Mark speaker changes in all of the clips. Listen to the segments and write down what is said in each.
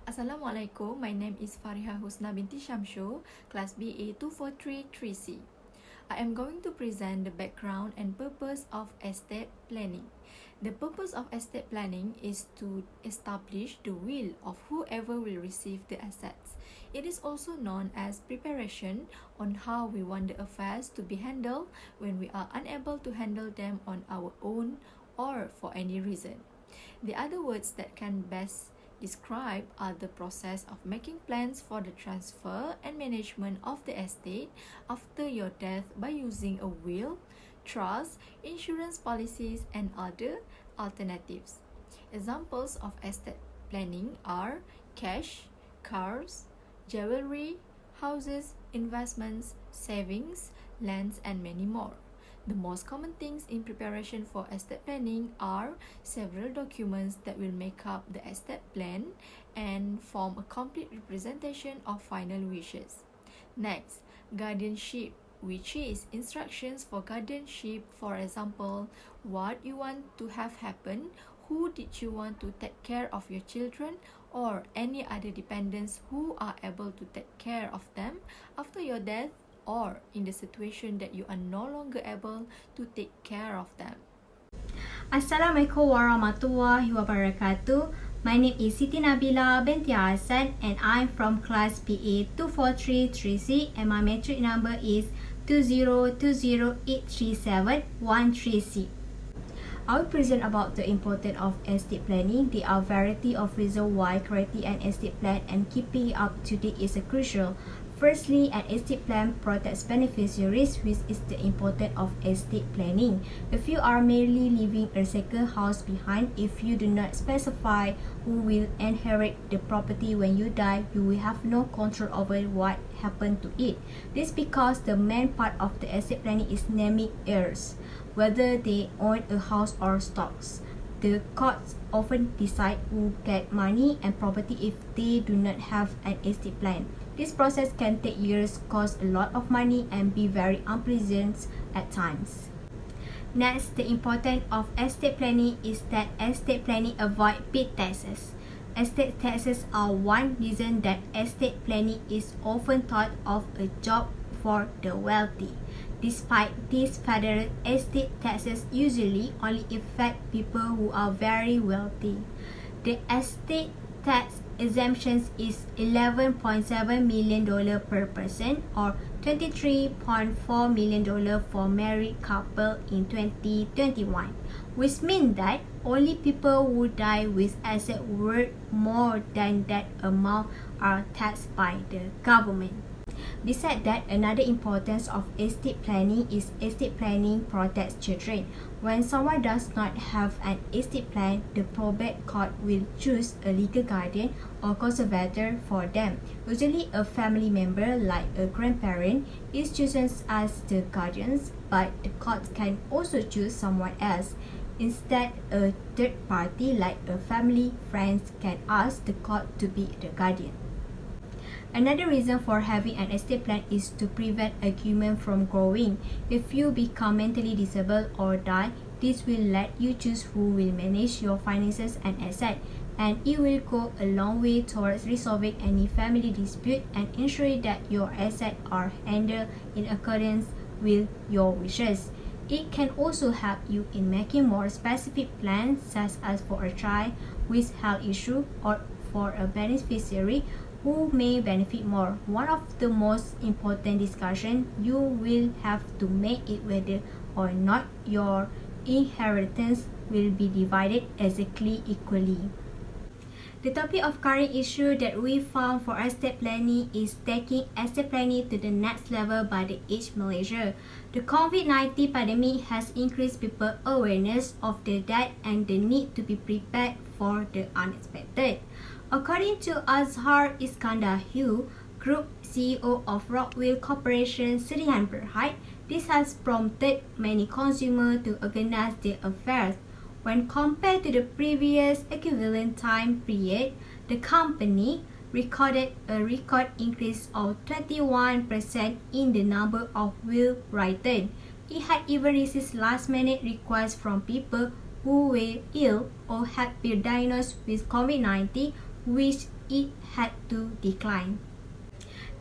Speaker 1: Assalamualaikum, my name is Fariha Husna binti Syamshu, class BA2433C. I am going to present the background and purpose of estate planning. The purpose of estate planning is to establish the will of whoever will receive the assets. It is also known as preparation on how we want the affairs to be handled when we are unable to handle them on our own or for any reason. The other words that can best describe are the process of making plans for the transfer and management of the estate after your death by using a will, trust, insurance policies, and other alternatives. Examples of estate planning are cash, cars, jewelry, houses, investments, savings, lands, and many more. The most common things in preparation for estate planning are several documents that will make up the estate plan and form a complete representation of final wishes. Next, guardianship, which is instructions for guardianship, for example, what you want to have happen, who did you want to take care of your children, or any other dependents who are able to take care of them after your death, or in the situation that you are no longer able to take care of them.
Speaker 2: Assalamualaikum warahmatullahi wabarakatuh. My name is Siti Nabila binti Hassan and I'm from class BA2433C and my metric number is 202083713C. I will present about the importance of estate planning. There are variety of reasons why creating an estate plan and keeping it up to date is crucial. Firstly, an estate plan protects beneficiaries, which is the importance of estate planning. If you are merely leaving a second house behind, if you do not specify who will inherit the property when you die, you will have no control over what happened to it. This because the main part of the estate planning is naming heirs, whether they own a house or stocks. The courts often decide who get money and property if they do not have an estate plan. This process can take years, cost a lot of money, and be very unpleasant at times. Next, the importance of estate planning is that estate planning avoids big taxes. Estate taxes are one reason that estate planning is often thought of a job for the wealthy. Despite this, federal estate taxes usually only affect people who are very wealthy. The estate tax exemptions is $11.7 million per person or $23.4 million for married couple in 2021, which means that only people who die with assets worth more than that amount are taxed by the government. Besides that, another importance of estate planning is estate planning protects children. When someone does not have an estate plan, the probate court will choose a legal guardian or conservator for them. Usually, a family member like a grandparent is chosen as the guardians, but the court can also choose someone else. Instead, a third party like a family friend can ask the court to be the guardian. Another reason for having an estate plan is to prevent argument from growing. If you become mentally disabled or die, this will let you choose who will manage your finances and assets, and it will go a long way towards resolving any family dispute and ensuring that your assets are handled in accordance with your wishes. It can also help you in making more specific plans, such as for a child with health issue or for a beneficiary who may benefit more. One of the most important discussions you will have to make is whether or not your inheritance will be divided exactly equally. The topic of current issue that we found for estate planning is taking estate planning to the next level by the Age Malaysia. The COVID-19 pandemic has increased people's awareness of the death and the need to be prepared for the unexpected. According to Azhar Iskandar Hill, Group CEO of Rockwell Corporation, Srihan Berhad, this has prompted many consumers to organize their affairs. When compared to the previous equivalent time period, the company recorded a record increase of 21% in the number of will written. It had even received last-minute requests from people who were ill or had been diagnosed with COVID-19 which it had to decline.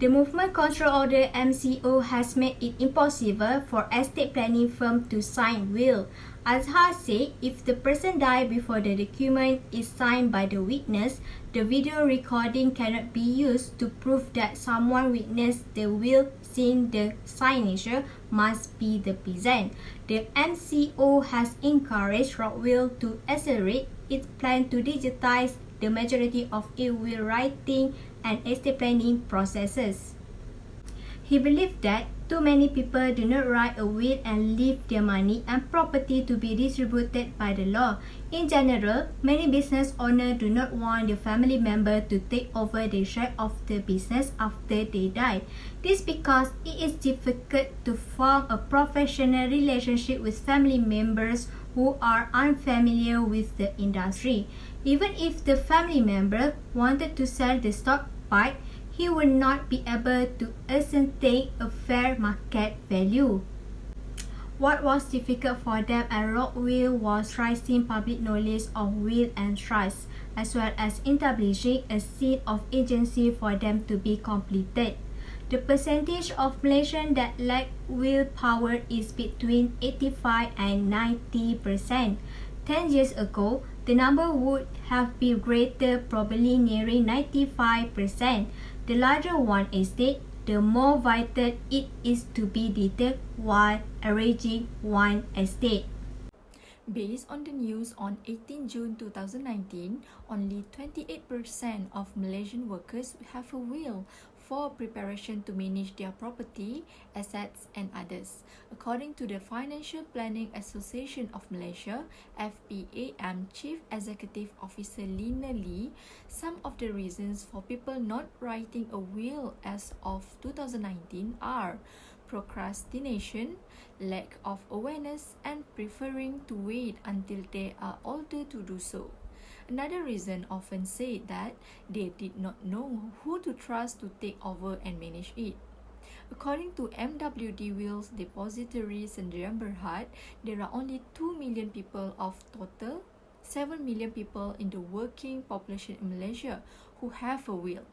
Speaker 2: The Movement Control Order (MCO) has made it impossible for estate planning firms to sign will. Azhar said if the person died before the document is signed by the witness, the video recording cannot be used to prove that someone witnessed the will since the signature must be the peasant. The MCO has encouraged Rockville to accelerate its plan to digitize the majority of its will writing and estate planning processes. He believed that too many people do not write a will and leave their money and property to be distributed by the law. In general, many business owners do not want their family member to take over the share of the business after they die. This because it is difficult to form a professional relationship with family members who are unfamiliar with the industry. Even if the family member wanted to sell the stock part, he would not be able to ascertain a fair market value. What was difficult for them at Rockville was raising public knowledge of will and trust, as well as establishing a set of agency for them to be completed. The percentage of Malaysians that lack willpower is between 85 and 90%. 10 years ago, the number would have been greater, probably nearing 95%. The larger one estate, the more vital it is to be detailed while arranging one estate.
Speaker 1: Based on the news on 18 June 2019, only 28% of Malaysian workers have a will for preparation to manage their property, assets and others. According to the Financial Planning Association of Malaysia, FPAM Chief Executive Officer Lina Lee, some of the reasons for people not writing a will as of 2019 are procrastination, lack of awareness, and preferring to wait until they are older to do so. Another reason often said that they did not know who to trust to take over and manage it. According to MWD Wills Depository Sdn Bhd, there are only 2 million people of total 7 million people in the working population in Malaysia who have a will.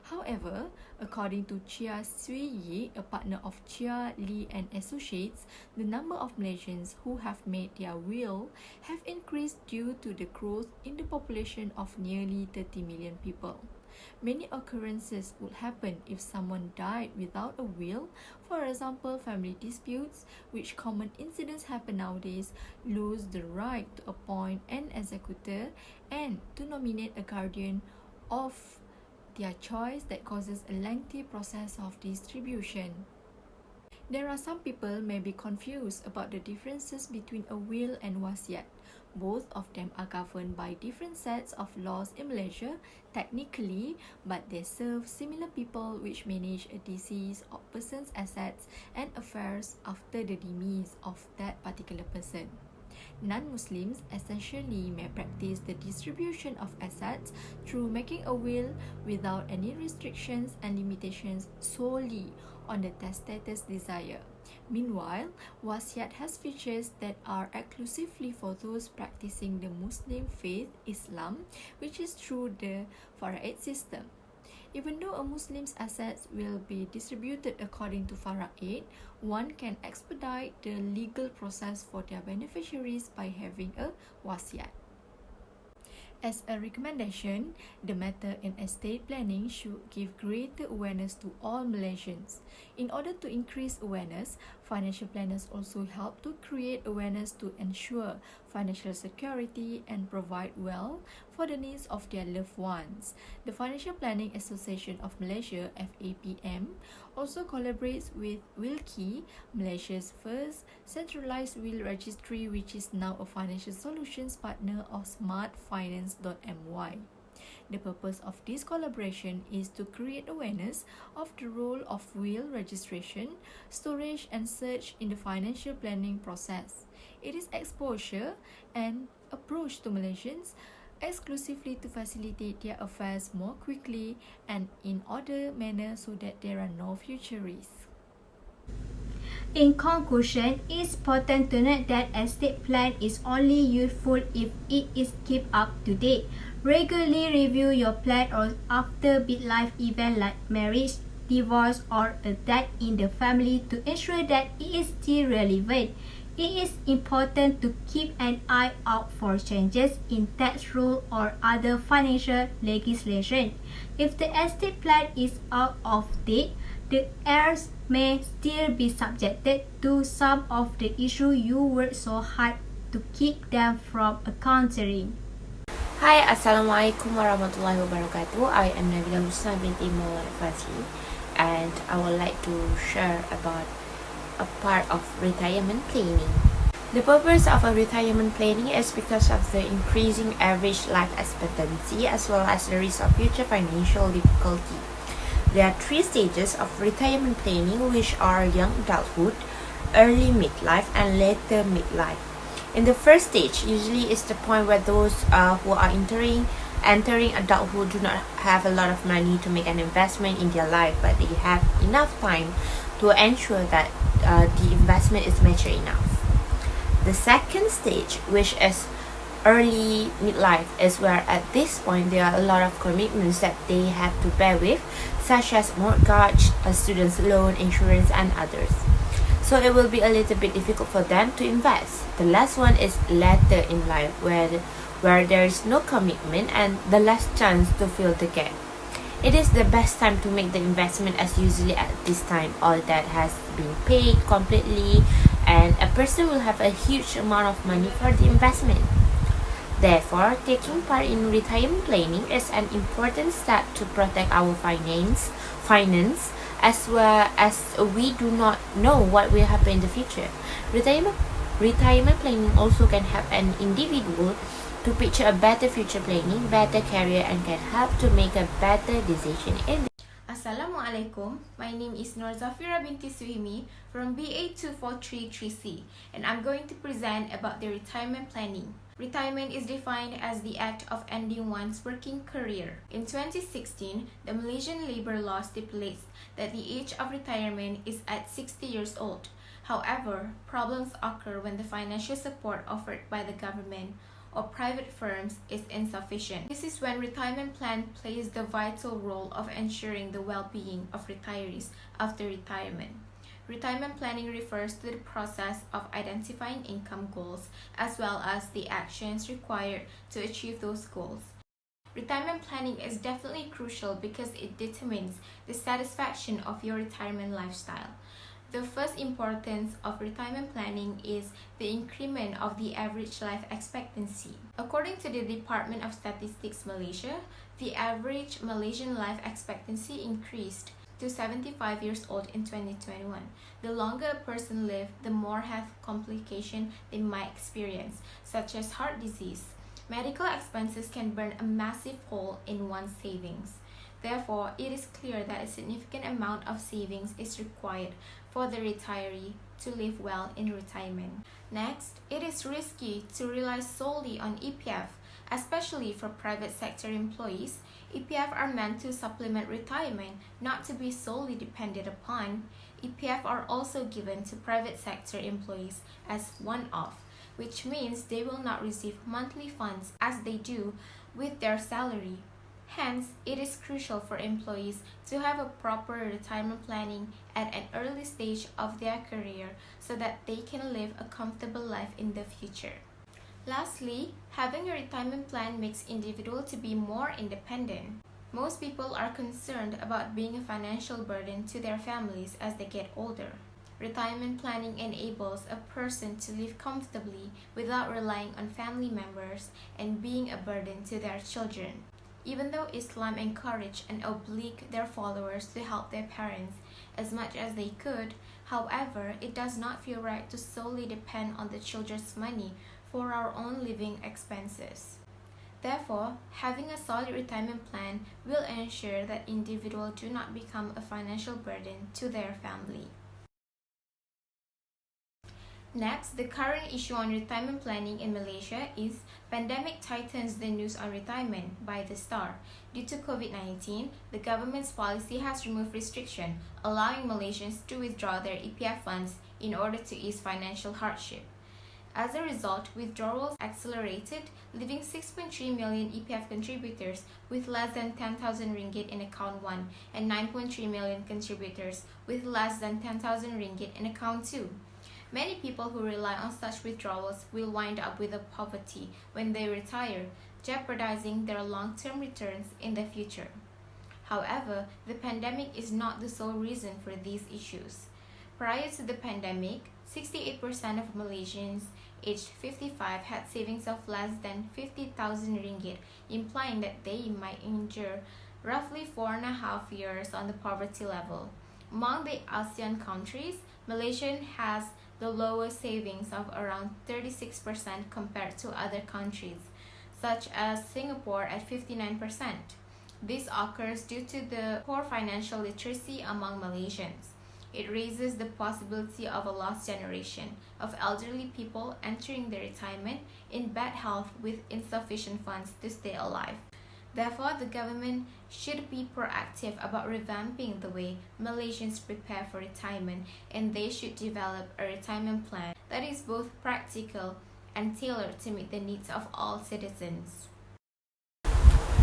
Speaker 1: However, according to Chia Swee Yi, a partner of Chia, Lee and Associates, the number of Malaysians who have made their will have increased due to the growth in the population of nearly 30 million people. Many occurrences would happen if someone died without a will. For example, family disputes, which common incidents happen nowadays, lose the right to appoint an executor and to nominate a guardian of their choice that causes a lengthy process of distribution. There are some people may be confused about the differences between a will and wasiat. Both of them are governed by different sets of laws in Malaysia, technically, but they serve similar people which manage a deceased person's assets and affairs after the demise of that particular person. Non-Muslims essentially may practice the distribution of assets through making a will without any restrictions and limitations solely on the testator's desire. Meanwhile, wasiat has features that are exclusively for those practicing the Muslim faith, Islam, which is through the faraid system. Even though a Muslim's assets will be distributed according to faraid, one can expedite the legal process for their beneficiaries by having a wasiat. As a recommendation, the matter in estate planning should give greater awareness to all Malaysians. In order to increase awareness, financial planners also help to create awareness to ensure financial security and provide well for the needs of their loved ones. The Financial Planning Association of Malaysia, FAPM, also collaborates with Wilkie, Malaysia's first centralized will registry, which is now a financial solutions partner of smartfinance.my. The purpose of this collaboration is to create awareness of the role of will registration, storage and search in the financial planning process. It is exposure and approach to Malaysians exclusively to facilitate their affairs more quickly and in order manner so that there are no future risks.
Speaker 2: In conclusion, it's important to note that estate plan is only useful if it is kept up to date. Regularly review your plan or after big life event like marriage, divorce, or a death in the family to ensure that it is still relevant. It is important to keep an eye out for changes in tax rule or other financial legislation. If the estate plan is out of date, the heirs may still be subjected to some of the issues you worked so hard to keep them from encountering.
Speaker 3: Hi, Assalamualaikum warahmatullahi wabarakatuh. I am Nabila Husna binti Fatih, and I would like to share about a part of retirement planning. The purpose of a retirement planning is because of the increasing average life expectancy as well as the risk of future financial difficulty. There are three stages of retirement planning, which are young adulthood, early midlife, and later midlife. In the first stage, usually is the point where those who are entering adulthood do not have a lot of money to make an investment in their life, but they have enough time to ensure that the investment is mature enough. The second stage, which is early midlife, is where at this point there are a lot of commitments that they have to bear with, such as mortgage, a student's loan, insurance, and others. So it will be a little bit difficult for them to invest. The last one is later in life, where there is no commitment and the less chance to fill the gap. It is the best time to make the investment, as usually at this time all that has been paid completely and a person will have a huge amount of money for the investment. Therefore, taking part in retirement planning is an important step to protect our finance, as well as we do not know what will happen in the future. Retirement planning also can help an individual to picture a better future planning, better career, and can help to make a better decision in the
Speaker 1: Assalamualaikum. My name is Nur Zafira binti Suhimi from BA2433C, and I'm going to present about the retirement planning. Retirement is defined as the act of ending one's working career. In 2016, the Malaysian labor law stipulates that the age of retirement is at 60 years old. However, problems occur when the financial support offered by the government or private firms is insufficient. This is when retirement plan plays the vital role of ensuring the well-being of retirees after retirement. Retirement planning refers to the process of identifying income goals as well as the actions required to achieve those goals. Retirement planning is definitely crucial because it determines the satisfaction of your retirement lifestyle. The first importance of retirement planning is the increment of the average life expectancy. According to the Department of Statistics Malaysia, the average Malaysian life expectancy increased to 75 years old in 2021. The longer a person lives, the more health complications they might experience, such as heart disease. Medical expenses can burn a massive hole in one's savings. Therefore, it is clear that a significant amount of savings is required for the retiree to live well in retirement. Next, it is risky to rely solely on EPF, especially for private sector employees. EPF are meant to supplement retirement, not to be solely depended upon. EPF are also given to private sector employees as one-off, which means they will not receive monthly funds as they do with their salary. Hence, it is crucial for employees to have a proper retirement planning at an early stage of their career so that they can live a comfortable life in the future. Lastly, having a retirement plan makes individuals to be more independent. Most people are concerned about being a financial burden to their families as they get older. Retirement planning enables a person to live comfortably without relying on family members and being a burden to their children. Even though Islam encouraged and obliged their followers to help their parents as much as they could, however, it does not feel right to solely depend on the children's money for our own living expenses. Therefore, having a solid retirement plan will ensure that individuals do not become a financial burden to their family. Next, the current issue on retirement planning in Malaysia is Pandemic Tightens the News on Retirement by The Star. Due to COVID-19, the government's policy has removed restriction, allowing Malaysians to withdraw their EPF funds in order to ease financial hardship.
Speaker 4: As a result, withdrawals accelerated, leaving 6.3 million EPF contributors with less than 10,000 ringgit in account 1 and 9.3 million contributors with less than 10,000 ringgit in account 2. Many people who rely on such withdrawals will wind up with a poverty when they retire, jeopardizing their long-term returns in the future. However, the pandemic is not the sole reason for these issues. Prior to the pandemic, 68% of Malaysians aged 55 had savings of less than 50,000 ringgit, implying that they might endure roughly 4.5 years on the poverty level. Among the ASEAN countries, Malaysia has the lowest savings of around 36% compared to other countries, such as Singapore at 59%. This occurs due to the poor financial literacy among Malaysians. It raises the possibility of a lost generation of elderly people entering their retirement in bad health with insufficient funds to stay alive. Therefore, the government should be proactive about revamping the way Malaysians prepare for retirement, and they should develop a retirement plan that is both practical and tailored to meet the needs of all citizens.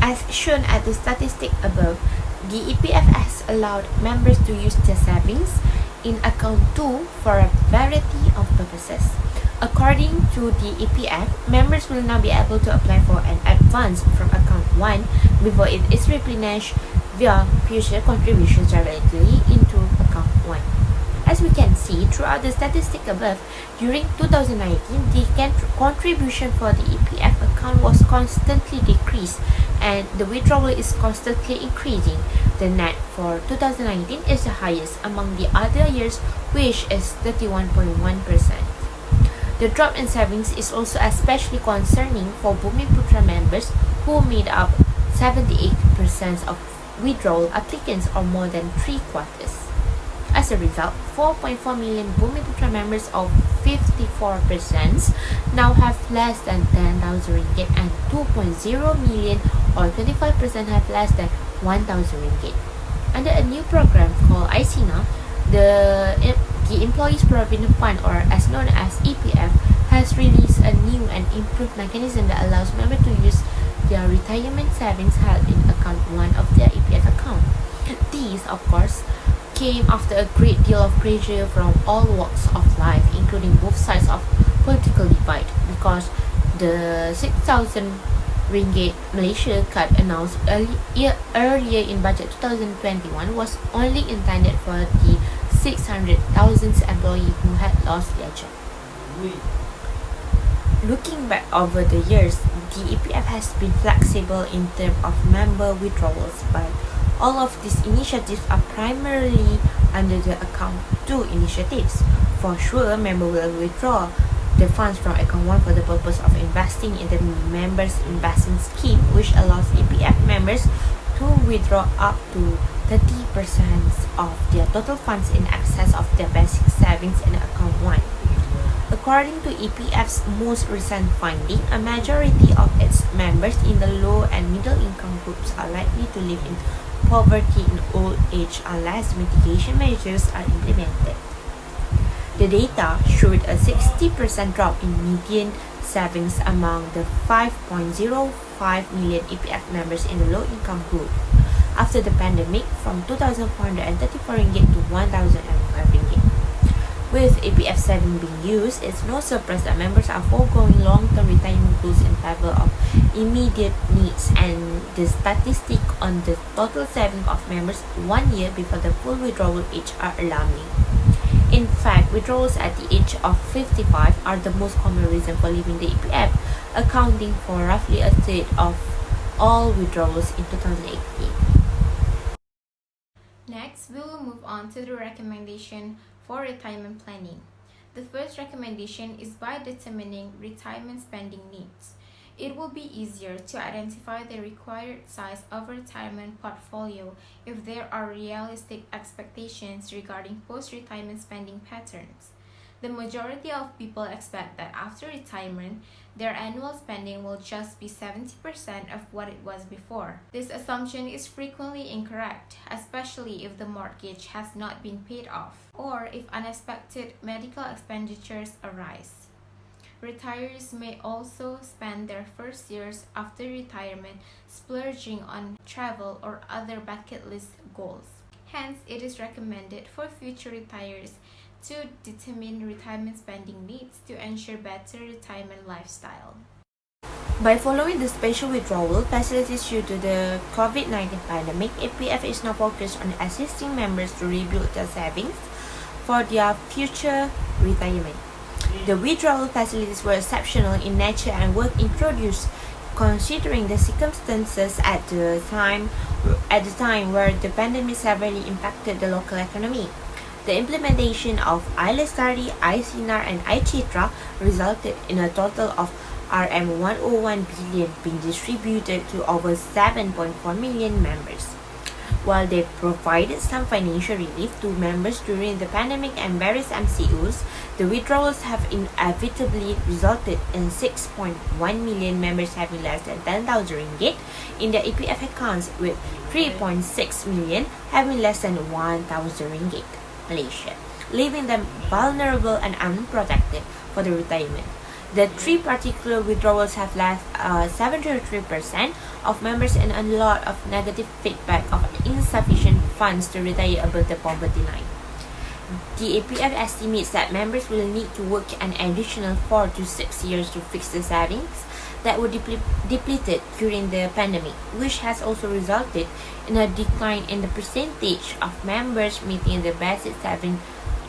Speaker 3: As shown at the statistic above, the EPF has allowed members to use their savings in account 2 for a variety of purposes. According to the EPF, members will now be able to apply for an advance from account 1 before it is replenished via future contributions directly into account 1. As we can see throughout the statistic above, during 2019, the contribution for the EPF account was constantly decreased and the withdrawal is constantly increasing. The net for 2019 is the highest among the other years, which is 31.1%. The drop in savings is also especially concerning for Bumiputra members who made up 78% of withdrawal applicants, or more than 3/4. As a result, 4.4 million Bumiputra members of 54% now have less than 10,000 ringgit and 2.0 million or 25% have less than 1,000 ringgit. Under a new program called ICINA, the Employees Provident Fund, or as known as EPF, has released a new and improved mechanism that allows members to use their retirement savings held in account 1 of their EPF account. These, of course, came after a great deal of pressure from all walks of life, including both sides of political divide, because the 6,000 ringgit Malaysia cut announced earlier in budget 2021 was only intended for the 600,000 employees who had lost their job. Looking back over the years, the EPF has been flexible in terms of member withdrawals, but all of these initiatives are primarily under the account 2 initiatives. For sure, member will withdraw the funds from account 1 for the purpose of investing in the members investment scheme, which allows EPF members to withdraw up to 30% of their total funds in excess of their basic savings in account 1. According to EPF's most recent finding, a majority of its members in the low and middle income groups are likely to live in poverty in old age unless mitigation measures are implemented. The data showed a 60% drop in median savings among the 5.05 million EPF members in the low income group after the pandemic, from 2,434 ringgit to 1,005 ringgit. With EPF saving being used, it's no surprise that members are foregoing long-term retirement goals in favor of immediate needs, and the statistic on the total saving of members 1 year before the full withdrawal age are alarming. In fact, withdrawals at the age of 55 are the most common reason for leaving the EPF, accounting for roughly a third of all withdrawals in 2018.
Speaker 4: Next, we will move on to the recommendation for retirement planning. The first recommendation is by determining retirement spending needs. It will be easier to identify the required size of a retirement portfolio if there are realistic expectations regarding post-retirement spending patterns. The majority of people expect that after retirement, their annual spending will just be 70% of what it was before. This assumption is frequently incorrect, especially if the mortgage has not been paid off or if unexpected medical expenditures arise. Retirees may also spend their first years after retirement splurging on travel or other bucket list goals. Hence, it is recommended for future retirees to determine retirement spending needs to ensure better retirement lifestyle.
Speaker 3: By following the special withdrawal facilities due to the COVID-19 pandemic, APF is now focused on assisting members to rebuild their savings for their future retirement. The withdrawal facilities were exceptional in nature and were introduced considering the circumstances at the time where the pandemic severely impacted the local economy. The implementation of iLestari, iSinar, and iCitra resulted in a total of Rm101 billion being distributed to over 7.4 million members. While they provided some financial relief to members during the pandemic and various MCUs, the withdrawals have inevitably resulted in 6.1 million members having less than 10,000 ringgit in their EPF accounts, with 3.6 million having less than 1,000 ringgit, Malaysia, leaving them vulnerable and unprotected for the retirement. The three particular withdrawals have left 73% of members and a lot of negative feedback of insufficient funds to retire above the poverty line. The APF estimates that members will need to work an additional 4 to 6 years to fix the savings that were depleted during the pandemic, which has also resulted in a decline in the percentage of members meeting the basic saving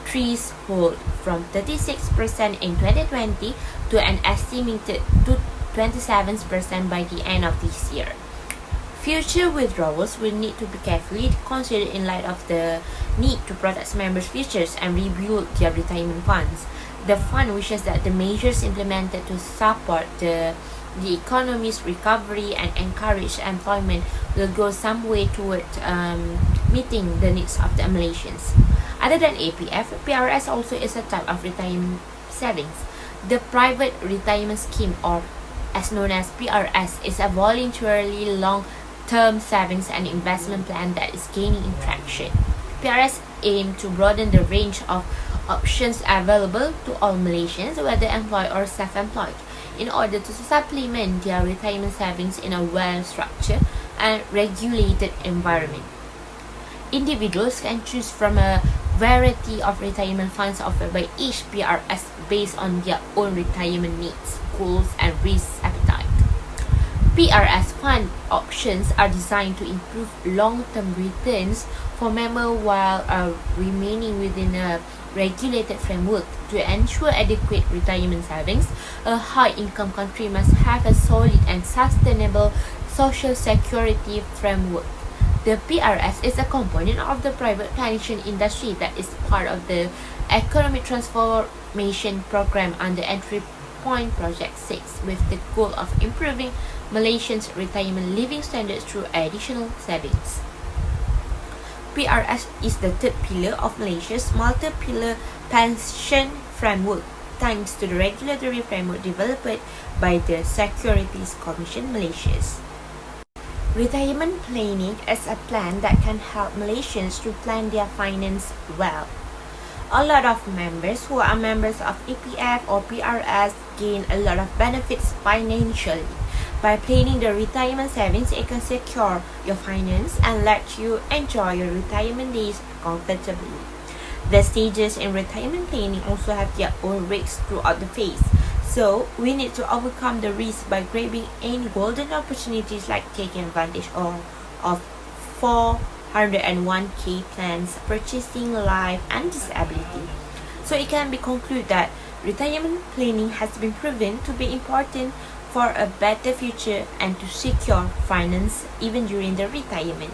Speaker 3: threshold from 36% in 2020 to an estimated 27% by the end of this year. Future withdrawals will need to be carefully considered in light of the need to protect members' futures and rebuild their retirement funds. The fund wishes that the measures implemented to support the economy's recovery and encourage employment will go some way toward meeting the needs of the Malaysians. Other than APF, PRS also is a type of retirement savings. The Private Retirement Scheme, or as known as PRS, is a voluntarily long-term savings and investment plan that is gaining traction. PRS aim to broaden the range of options available to all Malaysians, whether employed or self-employed, in order to supplement their retirement savings in a well-structured and regulated environment. Individuals can choose from a variety of retirement funds offered by each PRS based on their own retirement needs, goals, and risk appetite. PRS fund options are designed to improve long-term returns for members while remaining within a regulated framework. To ensure adequate retirement savings, a high-income country must have a solid and sustainable social security framework. The PRS is a component of the private planning industry that is part of the Economic Transformation Program under Entry Point Project 6, with the goal of improving Malaysians' retirement living standards through additional savings. PRS is the third pillar of Malaysia's multi-pillar pension framework, thanks to the regulatory framework developed by the Securities Commission Malaysia. Retirement planning is a plan that can help Malaysians to plan their finance well. A lot of members who are members of EPF or PRS gain a lot of benefits financially. By planning the retirement savings, it can secure your finance and let you enjoy your retirement days comfortably. The stages in retirement planning also have their own risks throughout the phase. So, we need to overcome the risk by grabbing any golden opportunities like taking advantage of 401k plans, purchasing life and disability. So, it can be concluded that retirement planning has been proven to be important for a better future and to secure finance even during the retirement.